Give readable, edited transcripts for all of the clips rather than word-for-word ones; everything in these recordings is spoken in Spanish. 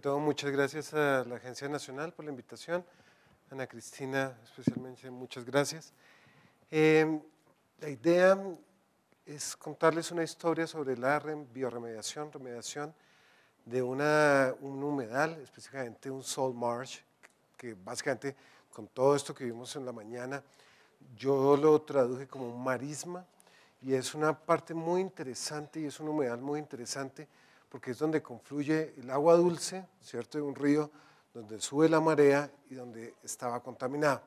todo, muchas gracias a la Agencia Nacional por la invitación. Ana Cristina, especialmente, muchas gracias. La idea es contarles una historia sobre la bioremediación, remediación de un humedal, específicamente un salt marsh, que básicamente con todo esto que vimos en la mañana, yo lo traduje como un marisma, y es una parte muy interesante y es un humedal muy interesante porque es donde confluye el agua dulce, ¿cierto?, de un río, donde sube la marea y donde estaba contaminado.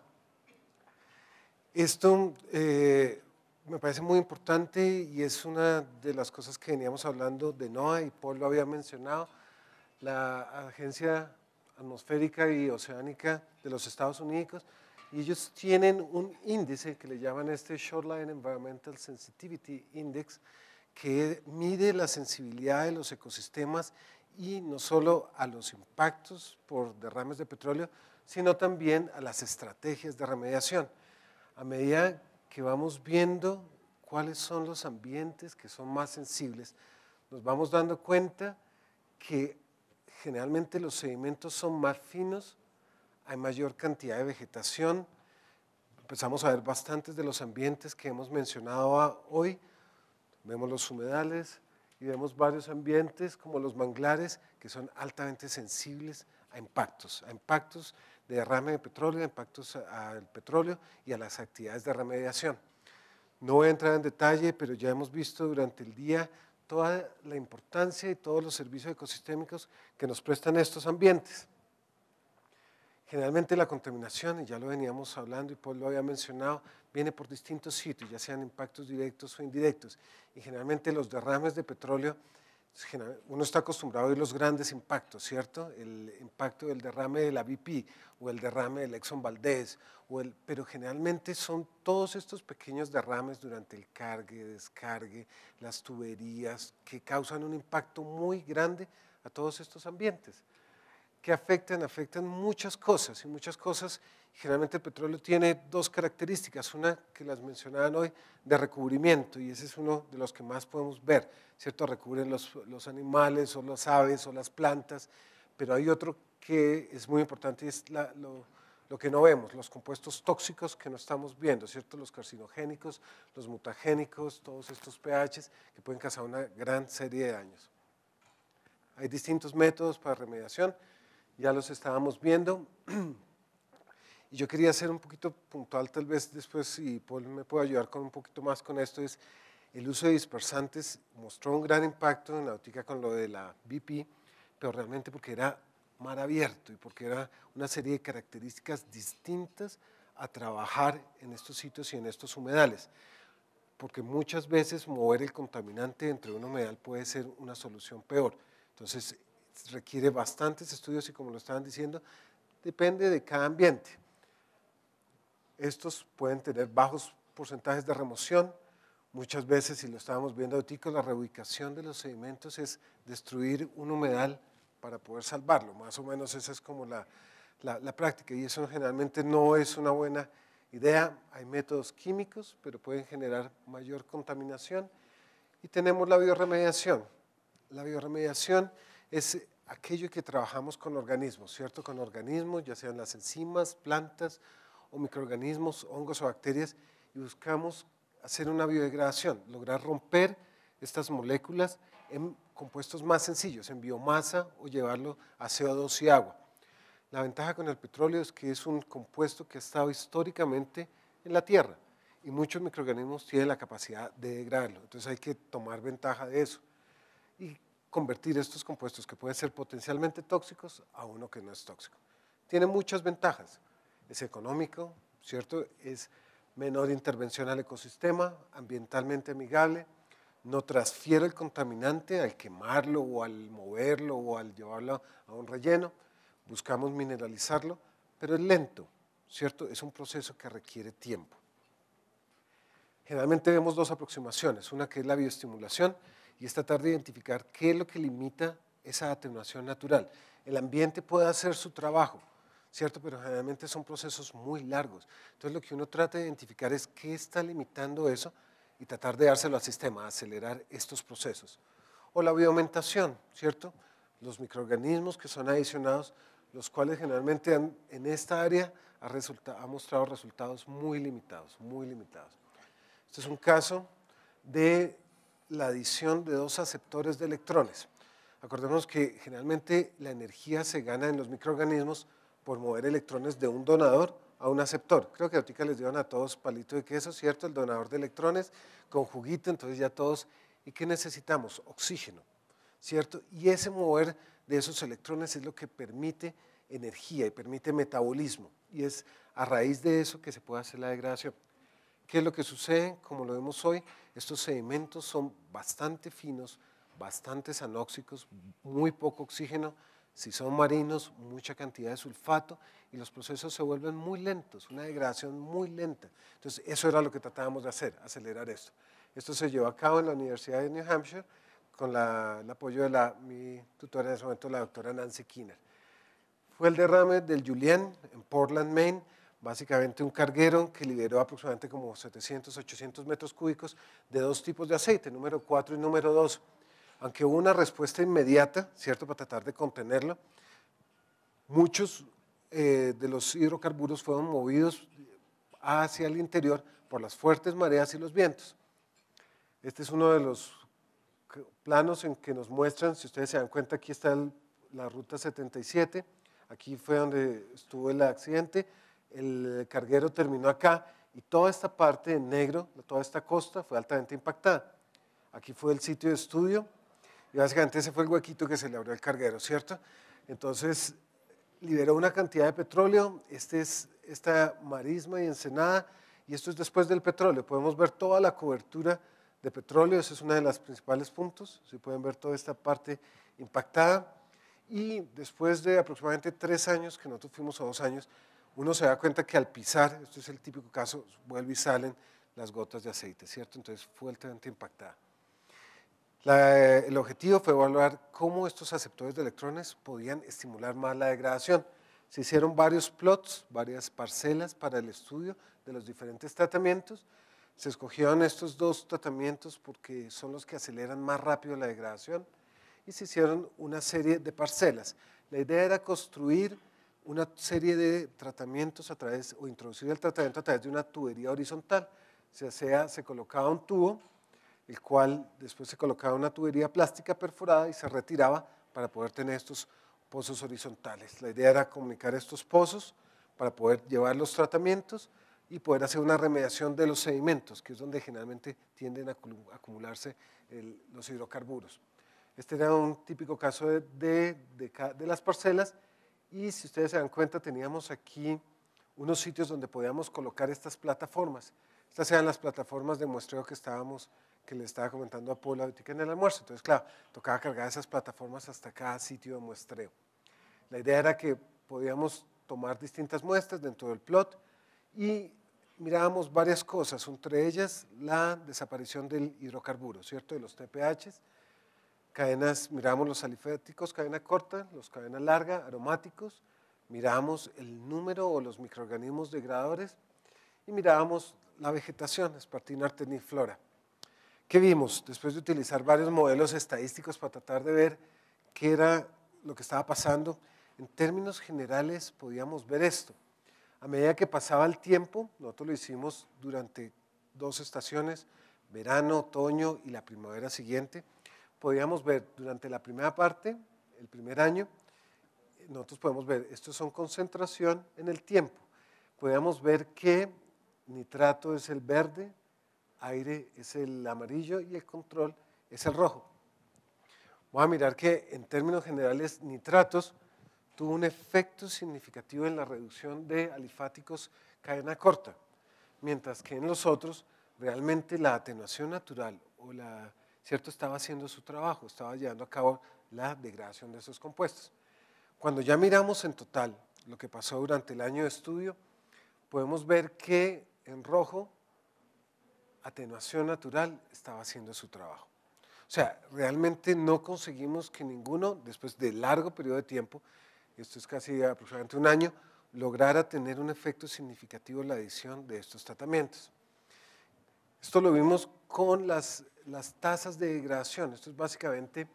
Esto me parece muy importante y es una de las cosas que veníamos hablando de NOAA, y Paul lo había mencionado. La Agencia Atmosférica y Oceánica de los Estados Unidos, y ellos tienen un índice que le llaman Shoreline Environmental Sensitivity Index, que mide la sensibilidad de los ecosistemas y no solo a los impactos por derrames de petróleo, sino también a las estrategias de remediación. A medida que vamos viendo cuáles son los ambientes que son más sensibles, nos vamos dando cuenta que generalmente los sedimentos son más finos, hay mayor cantidad de vegetación. Empezamos a ver bastantes de los ambientes que hemos mencionado hoy. Vemos los humedales y vemos varios ambientes como los manglares que son altamente sensibles a impactos de derrame de petróleo, a impactos al petróleo y a las actividades de remediación. No voy a entrar en detalle, pero ya hemos visto durante el día toda la importancia y todos los servicios ecosistémicos que nos prestan estos ambientes. Generalmente la contaminación, y ya lo veníamos hablando y Paul lo había mencionado, viene por distintos sitios, ya sean impactos directos o indirectos, y generalmente los derrames de petróleo, uno está acostumbrado a ver los grandes impactos, ¿cierto? El impacto del derrame de la BP o el derrame del Exxon Valdez, pero generalmente son todos estos pequeños derrames durante el cargue, descargue, las tuberías, que causan un impacto muy grande a todos estos ambientes. Que afectan muchas cosas, y muchas cosas. Generalmente el petróleo tiene dos características, una que las mencionaban hoy, de recubrimiento, y ese es uno de los que más podemos ver, ¿cierto? Recubren los animales o las aves o las plantas, pero hay otro que es muy importante y es lo que no vemos, los compuestos tóxicos que no estamos viendo, ¿cierto? Los carcinogénicos, los mutagénicos, todos estos pHs que pueden causar una gran serie de daños. Hay distintos métodos para remediación, ya los estábamos viendo, y yo quería ser un poquito puntual, tal vez después, si Paul me puede ayudar con un poquito más con esto, es el uso de dispersantes mostró un gran impacto en Nautica con lo de la BP, pero realmente porque era mar abierto y porque era una serie de características distintas a trabajar en estos sitios y en estos humedales, porque muchas veces mover el contaminante dentro de un humedal puede ser una solución peor. Entonces requiere bastantes estudios y, como lo estaban diciendo, depende de cada ambiente. Estos pueden tener bajos porcentajes de remoción. Muchas veces, si lo estábamos viendo ahorita, la reubicación de los sedimentos es destruir un humedal para poder salvarlo. Más o menos esa es como la práctica, y eso generalmente no es una buena idea. Hay métodos químicos, pero pueden generar mayor contaminación. Y tenemos la bioremediación. La bioremediación es aquello que trabajamos con organismos, ¿cierto? Con organismos, ya sean las enzimas, plantas o microorganismos, hongos o bacterias, y buscamos hacer una biodegradación, lograr romper estas moléculas en compuestos más sencillos, en biomasa, o llevarlo a CO2 y agua. La ventaja con el petróleo es que es un compuesto que ha estado históricamente en la tierra, y muchos microorganismos tienen la capacidad de degradarlo, entonces hay que tomar ventaja de eso y convertir estos compuestos que pueden ser potencialmente tóxicos a uno que no es tóxico. Tiene muchas ventajas, es económico, ¿cierto? Es menor intervención al ecosistema, ambientalmente amigable, no transfiere el contaminante al quemarlo o al moverlo o al llevarlo a un relleno, buscamos mineralizarlo, pero es lento, ¿cierto? Es un proceso que requiere tiempo. Generalmente vemos dos aproximaciones, una que es la bioestimulación, y es tratar de identificar qué es lo que limita esa atenuación natural. El ambiente puede hacer su trabajo, ¿cierto? Pero generalmente son procesos muy largos. Entonces lo que uno trata de identificar es qué está limitando eso y tratar de dárselo al sistema, acelerar estos procesos. O la bioaumentación, ¿cierto? los microorganismos que son adicionados, los cuales generalmente en esta área ha mostrado resultados muy limitados, muy limitados. Este es un caso de la adición de dos aceptores de electrones. Acordémonos que generalmente la energía se gana en los microorganismos por mover electrones de un donador a un aceptor. Creo que ahorita les dieron a todos palito de queso, ¿cierto? El donador de electrones con juguito, entonces ya todos. ¿Y qué necesitamos? Oxígeno, ¿cierto? Y ese mover de esos electrones es lo que permite energía y permite metabolismo. Y es a raíz de eso que se puede hacer la degradación. ¿Qué es lo que sucede? Como lo vemos hoy, estos sedimentos son bastante finos, bastante anóxicos, muy poco oxígeno. Si son marinos, mucha cantidad de sulfato y los procesos se vuelven muy lentos, una degradación muy lenta. Entonces, eso era lo que tratábamos de hacer, acelerar esto. Esto se llevó a cabo en la Universidad de New Hampshire con el apoyo de mi tutora en ese momento, la doctora Nancy Kinner. Fue el derrame del Julian en Portland, Maine, básicamente un carguero que liberó aproximadamente como 700, 800 metros cúbicos de dos tipos de aceite, número 4 y número 2. Aunque hubo una respuesta inmediata, ¿cierto?, para tratar de contenerlo, muchos de los hidrocarburos fueron movidos hacia el interior por las fuertes mareas y los vientos. Este es uno de los planos en que nos muestran, si ustedes se dan cuenta, aquí está la ruta 77, aquí fue donde estuvo el accidente, el carguero terminó acá y toda esta parte en negro, toda esta costa fue altamente impactada. Aquí fue el sitio de estudio y básicamente ese fue el huequito que se le abrió al carguero, ¿cierto? Entonces liberó una cantidad de petróleo, esta marisma y ensenada, y esto es después del petróleo. Podemos ver toda la cobertura de petróleo, ese es uno de los principales puntos, si pueden ver toda esta parte impactada. Y después de aproximadamente 3 años, que nosotros fuimos a 2 años, uno se da cuenta que al pisar, esto es el típico caso, vuelve y salen las gotas de aceite, ¿cierto? Entonces fue altamente impactada. El objetivo fue evaluar cómo estos aceptores de electrones podían estimular más la degradación. Se hicieron varios plots, varias parcelas para el estudio de los diferentes tratamientos. Se escogieron estos dos tratamientos porque son los que aceleran más rápido la degradación y se hicieron una serie de parcelas. La idea era construir una serie de tratamientos o introducir el tratamiento a través de una tubería horizontal. Se colocaba un tubo, el cual después se colocaba una tubería plástica perforada y se retiraba para poder tener estos pozos horizontales. La idea era comunicar estos pozos para poder llevar los tratamientos y poder hacer una remediación de los sedimentos, que es donde generalmente tienden a acumularse los hidrocarburos. Este era un típico caso de las parcelas y si ustedes se dan cuenta teníamos aquí unos sitios donde podíamos colocar estas plataformas. Estas eran las plataformas de muestreo que le estaba comentando a Paula ahorita en el almuerzo. Entonces, claro, tocaba cargar esas plataformas hasta cada sitio de muestreo. La idea era que podíamos tomar distintas muestras dentro del plot y mirábamos varias cosas, entre ellas la desaparición del hidrocarburo, ¿cierto? De los TPHs, cadenas, mirábamos los alifáticos, cadena corta, los cadena larga, aromáticos, mirábamos el número o los microorganismos degradadores y mirábamos la vegetación, espartina, arteniflora. ¿Qué vimos? Después de utilizar varios modelos estadísticos para tratar de ver qué era lo que estaba pasando, en términos generales podíamos ver esto. A medida que pasaba el tiempo, nosotros lo hicimos durante 2 estaciones, verano, otoño y la primavera siguiente, podíamos ver durante la primera parte, el primer año, nosotros podemos ver, estos son concentración en el tiempo. Podíamos ver que nitrato es el verde, aire es el amarillo y el control es el rojo. Vamos a mirar que en términos generales nitratos tuvo un efecto significativo en la reducción de alifáticos cadena corta, mientras que en los otros realmente la atenuación natural ¿cierto? Estaba haciendo su trabajo, estaba llevando a cabo la degradación de esos compuestos. Cuando ya miramos en total lo que pasó durante el año de estudio, podemos ver que en rojo atenuación natural estaba haciendo su trabajo. O sea, realmente no conseguimos que ninguno, después de largo periodo de tiempo, esto es casi aproximadamente un año, lograra tener un efecto significativo en la adición de estos tratamientos. Esto lo vimos con las tasas de degradación. Esto es básicamente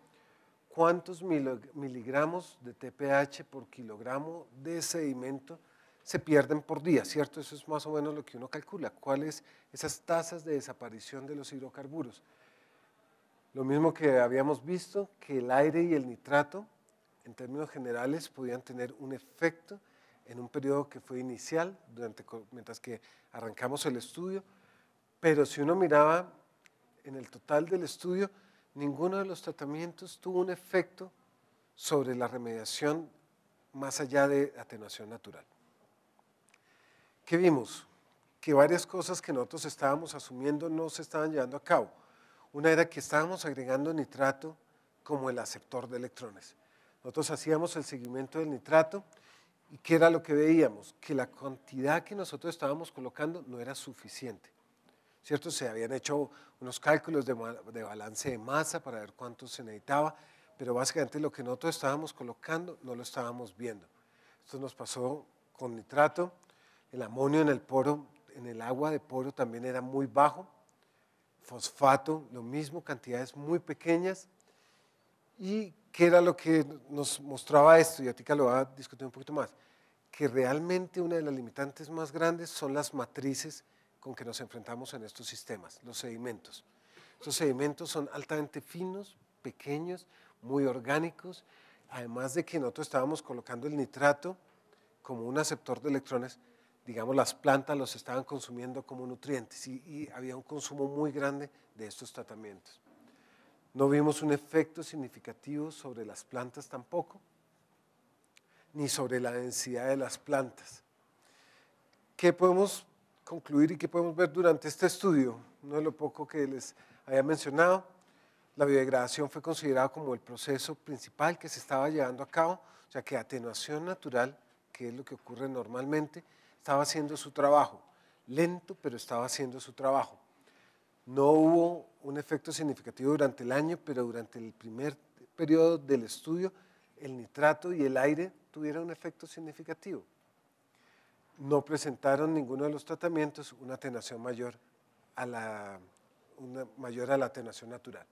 cuántos miligramos de TPH por kilogramo de sedimento se pierden por día, ¿cierto? Eso es más o menos lo que uno calcula. ¿Cuáles esas tasas de desaparición de los hidrocarburos? Lo mismo que habíamos visto, que el aire y el nitrato, en términos generales, podían tener un efecto en un periodo que fue inicial, mientras que arrancamos el estudio, pero si uno miraba en el total del estudio, ninguno de los tratamientos tuvo un efecto sobre la remediación más allá de atenuación natural. ¿Qué vimos? Que varias cosas que nosotros estábamos asumiendo no se estaban llevando a cabo. Una era que estábamos agregando nitrato como el aceptor de electrones. Nosotros hacíamos el seguimiento del nitrato y ¿qué era lo que veíamos? Que la cantidad que nosotros estábamos colocando no era suficiente, ¿cierto? Se habían hecho unos cálculos de balance de masa para ver cuánto se necesitaba, pero básicamente lo que nosotros estábamos colocando no lo estábamos viendo. Esto nos pasó con nitrato, el amonio en el poro, en el agua de poro también era muy bajo, fosfato, lo mismo, cantidades muy pequeñas. ¿Y qué era lo que nos mostraba esto? Y ahorita lo voy a discutir un poquito más. Que realmente una de las limitantes más grandes son las matrices con que nos enfrentamos en estos sistemas, los sedimentos. Estos sedimentos son altamente finos, pequeños, muy orgánicos, además de que nosotros estábamos colocando el nitrato como un aceptor de electrones, digamos las plantas los estaban consumiendo como nutrientes y había un consumo muy grande de estos tratamientos. No vimos un efecto significativo sobre las plantas tampoco, ni sobre la densidad de las plantas. ¿Qué podemos concluir y qué podemos ver durante este estudio? No de lo poco que les había mencionado, la biodegradación fue considerada como el proceso principal que se estaba llevando a cabo, o sea que atenuación natural, que es lo que ocurre normalmente, estaba haciendo su trabajo, lento, pero estaba haciendo su trabajo. No hubo un efecto significativo durante el año, pero durante el primer periodo del estudio, el nitrato y el aire tuvieron un efecto significativo. No presentaron ninguno de los tratamientos una atenuación mayor a la atenuación natural.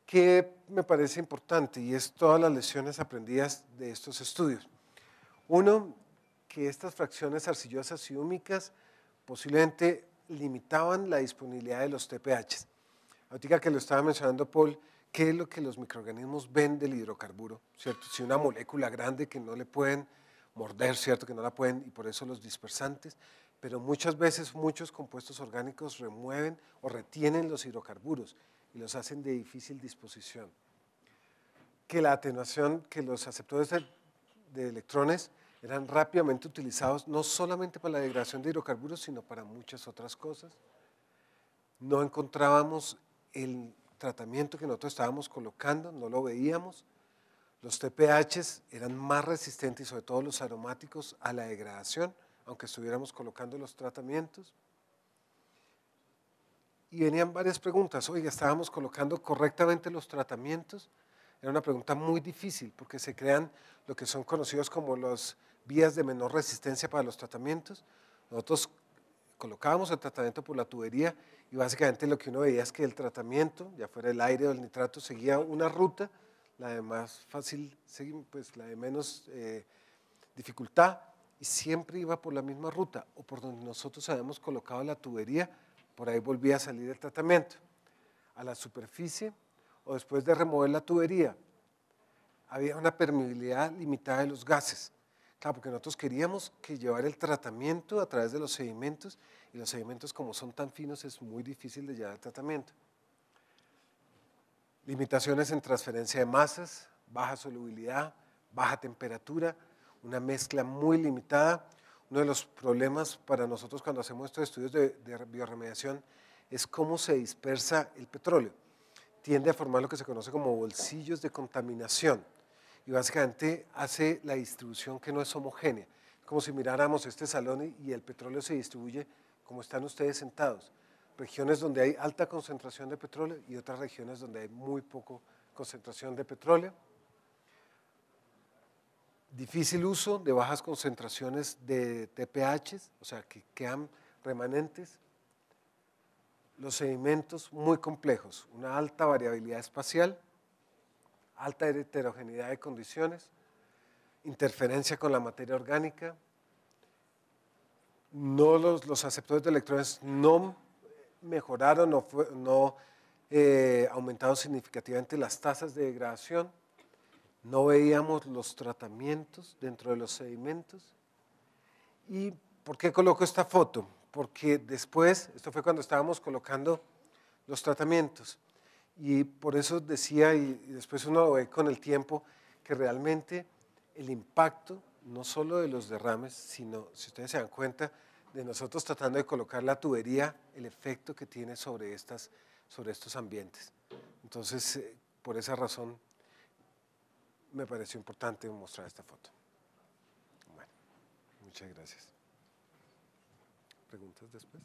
¿Qué me parece importante? Y es todas las lecciones aprendidas de estos estudios. Uno, que estas fracciones arcillosas y húmicas posiblemente limitaban la disponibilidad de los TPHs. Ahorita que lo estaba mencionando Paul, ¿qué es lo que los microorganismos ven del hidrocarburo? ¿Cierto? Si una molécula grande que no le pueden morder, ¿cierto? Que no la pueden, y por eso los dispersantes, pero muchas veces muchos compuestos orgánicos remueven o retienen los hidrocarburos y los hacen de difícil disposición. Que la atenuación, que los aceptores de electrones eran rápidamente utilizados no solamente para la degradación de hidrocarburos, sino para muchas otras cosas. No encontrábamos el tratamiento que nosotros estábamos colocando, no lo veíamos. Los TPHs eran más resistentes, y sobre todo los aromáticos, a la degradación, aunque estuviéramos colocando los tratamientos. Y venían varias preguntas. Oiga, ¿estábamos colocando correctamente los tratamientos? Era una pregunta muy difícil porque se crean lo que son conocidos como las vías de menor resistencia para los tratamientos. Nosotros colocábamos el tratamiento por la tubería y básicamente lo que uno veía es que el tratamiento, ya fuera el aire o el nitrato, seguía una ruta, la de más fácil, pues la de menos dificultad, y siempre iba por la misma ruta o por donde nosotros habíamos colocado la tubería, por ahí volvía a salir el tratamiento. A la superficie o después de remover la tubería, había una permeabilidad limitada de los gases. Claro, porque nosotros queríamos que llevar el tratamiento a través de los sedimentos, y los sedimentos como son tan finos es muy difícil de llevar el tratamiento. Limitaciones en transferencia de masas, baja solubilidad, baja temperatura, una mezcla muy limitada. Uno de los problemas para nosotros cuando hacemos estos estudios de bioremediación es cómo se dispersa el petróleo. Tiende a formar lo que se conoce como bolsillos de contaminación y básicamente hace la distribución que no es homogénea. Como si miráramos este salón y el petróleo se distribuye como están ustedes sentados. Regiones donde hay alta concentración de petróleo y otras regiones donde hay muy poca concentración de petróleo. Difícil uso de bajas concentraciones de TPHs, o sea que quedan remanentes. Los sedimentos muy complejos, una alta variabilidad espacial, alta heterogeneidad de condiciones, interferencia con la materia orgánica, los aceptores de electrones no mejoraron, no aumentaron significativamente las tasas de degradación, no veíamos los tratamientos dentro de los sedimentos. ¿Y por qué coloco esta foto? Porque después, esto fue cuando estábamos colocando los tratamientos, y por eso decía, y después uno lo ve con el tiempo, que realmente el impacto no solo de los derrames, sino, si ustedes se dan cuenta, de nosotros tratando de colocar la tubería, el efecto que tiene sobre estos ambientes. Entonces, por esa razón, me pareció importante mostrar esta foto. Bueno, muchas gracias. ¿Preguntas después?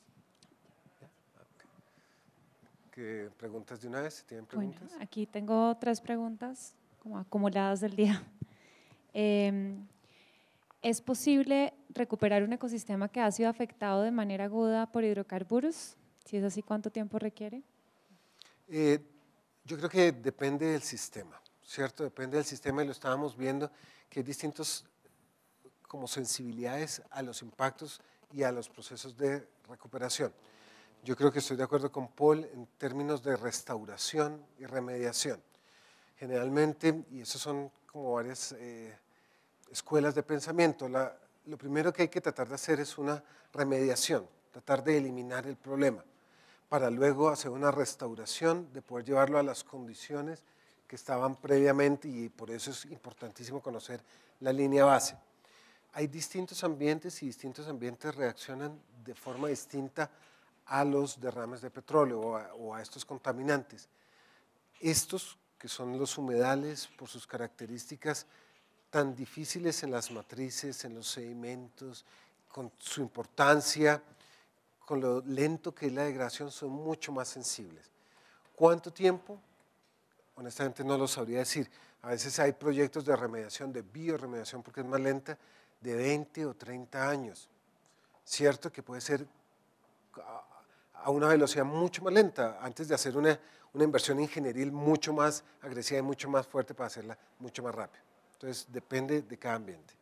¿Qué preguntas de una vez? ¿Tienen preguntas? Bueno, aquí tengo 3 preguntas como acumuladas del día. ¿Es posible recuperar un ecosistema que ha sido afectado de manera aguda por hidrocarburos? Si es así, ¿cuánto tiempo requiere? Yo creo que depende del sistema, ¿cierto? Depende del sistema, y lo estábamos viendo, que hay distintos como sensibilidades a los impactos y a los procesos de recuperación. Yo creo que estoy de acuerdo con Paul en términos de restauración y remediación. Generalmente, y eso son como varias escuelas de pensamiento, lo primero que hay que tratar de hacer es una remediación, tratar de eliminar el problema, para luego hacer una restauración, de poder llevarlo a las condiciones que estaban previamente, y por eso es importantísimo conocer la línea base. Hay distintos ambientes, y distintos ambientes reaccionan de forma distinta a los derrames de petróleo o a estos contaminantes. Estos, que son los humedales, por sus características tan difíciles en las matrices, en los sedimentos, con su importancia, con lo lento que es la degradación, son mucho más sensibles. ¿Cuánto tiempo? Honestamente no lo sabría decir. A veces hay proyectos de remediación, de bioremediación, porque es más lenta, de 20 o 30 años. Cierto que puede ser a una velocidad mucho más lenta, antes de hacer una inversión ingenieril mucho más agresiva y mucho más fuerte para hacerla mucho más rápido. Entonces, depende de cada ambiente.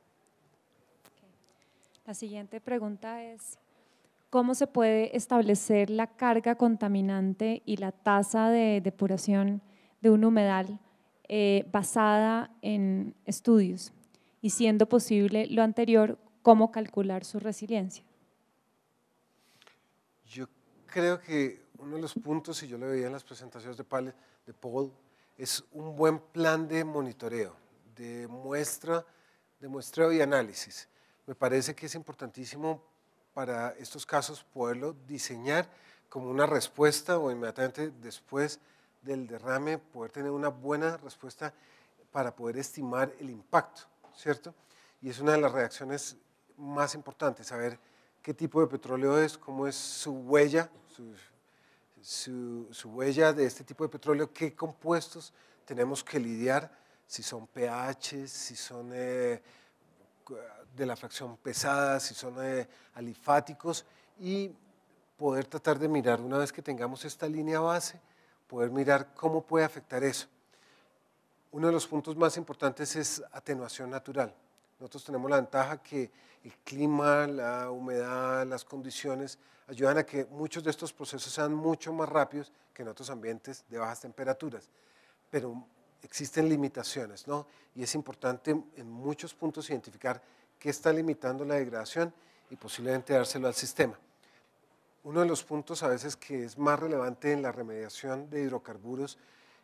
La siguiente pregunta es, ¿cómo se puede establecer la carga contaminante y la tasa de depuración de un humedal basada en estudios? Y siendo posible lo anterior, ¿cómo calcular su resiliencia? Yo creo que uno de los puntos, y yo lo veía en las presentaciones de Paul, es un buen plan de monitoreo, de muestreo y análisis. Me parece que es importantísimo para estos casos poderlo diseñar como una respuesta, o inmediatamente después del derrame poder tener una buena respuesta para poder estimar el impacto, ¿cierto? Y es una de las reacciones más importantes, saber qué tipo de petróleo es, cómo es su huella, su huella de este tipo de petróleo, qué compuestos tenemos que lidiar, si son pH, si son de la fracción pesada, si son alifáticos, y poder tratar de mirar, una vez que tengamos esta línea base, poder mirar cómo puede afectar eso. Uno de los puntos más importantes es atenuación natural. Nosotros tenemos la ventaja que el clima, la humedad, las condiciones ayudan a que muchos de estos procesos sean mucho más rápidos que en otros ambientes de bajas temperaturas, pero existen limitaciones, ¿no? Y es importante en muchos puntos identificar qué está limitando la degradación y posiblemente dárselo al sistema. Uno de los puntos a veces que es más relevante en la remediación de hidrocarburos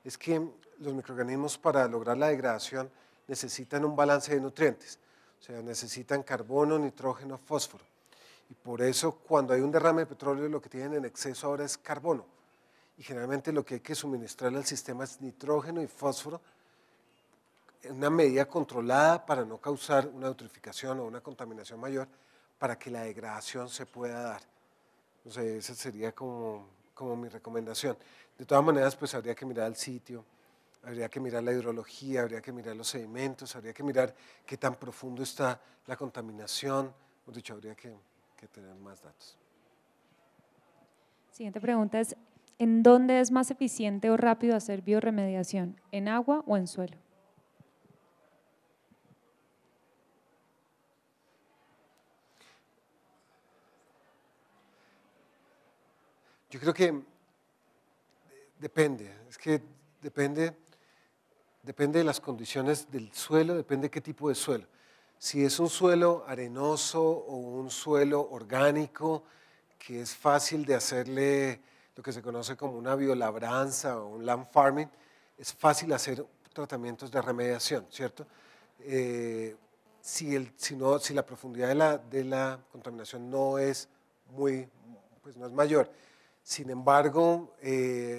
es que los microorganismos, para lograr la degradación, necesitan un balance de nutrientes, o sea, necesitan carbono, nitrógeno, fósforo. Y por eso, cuando hay un derrame de petróleo, lo que tienen en exceso ahora es carbono. Y generalmente lo que hay que suministrarle al sistema es nitrógeno y fósforo en una medida controlada para no causar una eutroficación o una contaminación mayor, para que la degradación se pueda dar. O sea, esa sería como mi recomendación. De todas maneras, pues habría que mirar el sitio, habría que mirar la hidrología, habría que mirar los sedimentos, habría que mirar qué tan profundo está la contaminación. Hemos dicho, habría que tener más datos. Siguiente pregunta es, ¿en dónde es más eficiente o rápido hacer bioremediación? ¿En agua o en suelo? creo que depende, es que depende de las condiciones del suelo, depende de qué tipo de suelo. Si es un suelo arenoso o un suelo orgánico, que es fácil de hacerle lo que se conoce como una biolabranza o un land farming, es fácil hacer tratamientos de remediación, ¿cierto? Si la profundidad de la contaminación no es pues no es mayor. Sin embargo,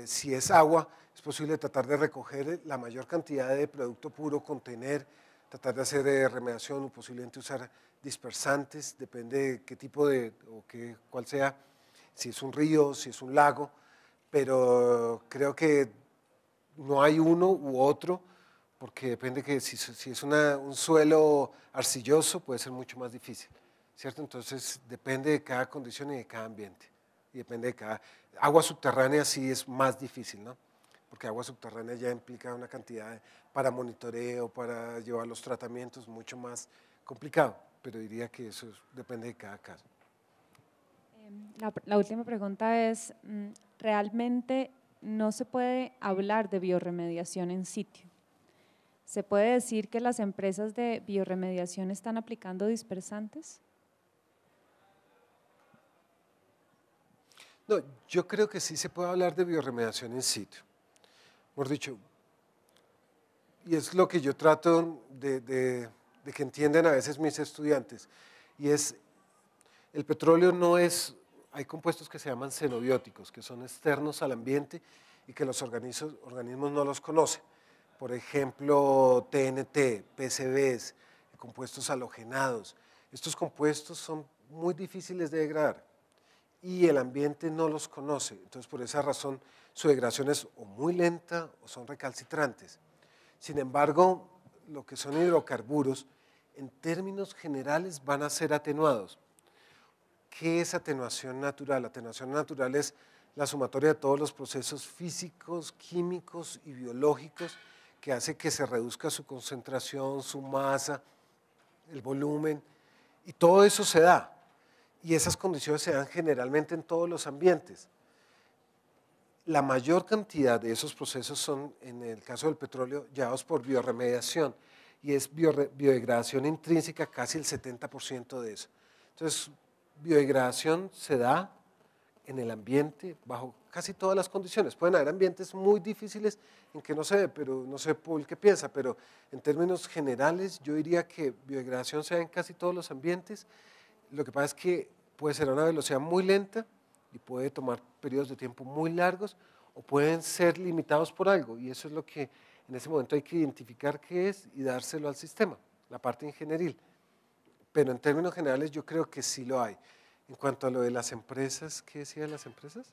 si es agua, es posible tratar de recoger la mayor cantidad de producto puro, contener, tratar de hacer remediación o posiblemente usar dispersantes, depende de qué tipo cuál sea, si es un río, si es un lago, pero creo que no hay uno u otro, porque depende que si es un suelo arcilloso puede ser mucho más difícil, ¿cierto? Entonces depende de cada condición y de cada ambiente, y depende de cada… Agua subterránea sí es más difícil, ¿no? Porque agua subterránea ya implica una cantidad para monitoreo, para llevar los tratamientos, mucho más complicado, pero diría que eso depende de cada caso. La última pregunta es, ¿realmente no se puede hablar de biorremediación en sitio? ¿Se puede decir que las empresas de biorremediación están aplicando dispersantes? No, yo creo que sí se puede hablar de biorremediación in situ. Mejor dicho, y es lo que yo trato de que entiendan a veces mis estudiantes, y es, el petróleo no es, hay compuestos que se llaman xenobióticos, que son externos al ambiente y que los organismos no los conocen. Por ejemplo, TNT, PCBs, compuestos halogenados. Estos compuestos son muy difíciles de degradar y el ambiente no los conoce. Entonces, por esa razón, su degradación es o muy lenta o son recalcitrantes. Sin embargo, lo que son hidrocarburos, en términos generales, van a ser atenuados. ¿Qué es atenuación natural? Atenuación natural es la sumatoria de todos los procesos físicos, químicos y biológicos que hace que se reduzca su concentración, su masa, el volumen, y todo eso se da. Y esas condiciones se dan generalmente en todos los ambientes. La mayor cantidad de esos procesos son, en el caso del petróleo, llevados por biorremediación, y es biodegradación intrínseca casi el 70% de eso. Entonces, biodegradación se da en el ambiente bajo casi todas las condiciones. Pueden haber ambientes muy difíciles en que no se ve, pero no sé Paul qué piensa, pero en términos generales yo diría que biodegradación se da en casi todos los ambientes. Lo que pasa es que puede ser a una velocidad muy lenta y puede tomar periodos de tiempo muy largos o pueden ser limitados por algo, y eso es lo que en ese momento hay que identificar qué es y dárselo al sistema, la parte ingenieril. Pero en términos generales yo creo que sí lo hay. En cuanto a lo de las empresas, ¿qué decían las empresas?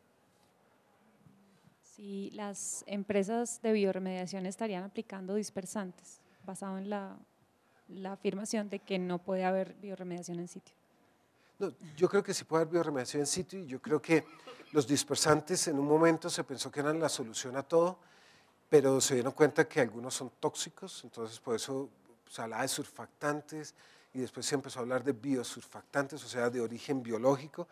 Si las empresas de biorremediación estarían aplicando dispersantes, basado en la afirmación de que no puede haber biorremediación en sitio. No, yo creo que sí puede haber biorremediación en sitio, y yo creo que los dispersantes en un momento se pensó que eran la solución a todo, pero se dieron cuenta que algunos son tóxicos, entonces por eso se hablaba de surfactantes y después se empezó a hablar de biosurfactantes, o sea, de origen biológico,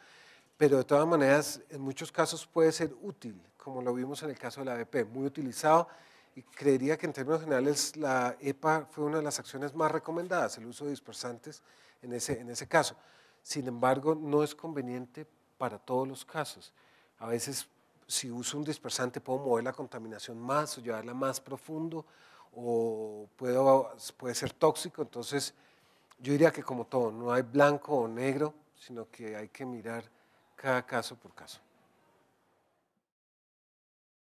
pero de todas maneras en muchos casos puede ser útil, como lo vimos en el caso de la BP, muy utilizado, y creería que en términos generales la EPA fue una de las acciones más recomendadas, el uso de dispersantes en ese caso. Sin embargo, no es conveniente para todos los casos. A veces, si uso un dispersante, puedo mover la contaminación más o llevarla más profundo, o puede ser tóxico. Entonces, yo diría que como todo, no hay blanco o negro, sino que hay que mirar cada caso por caso.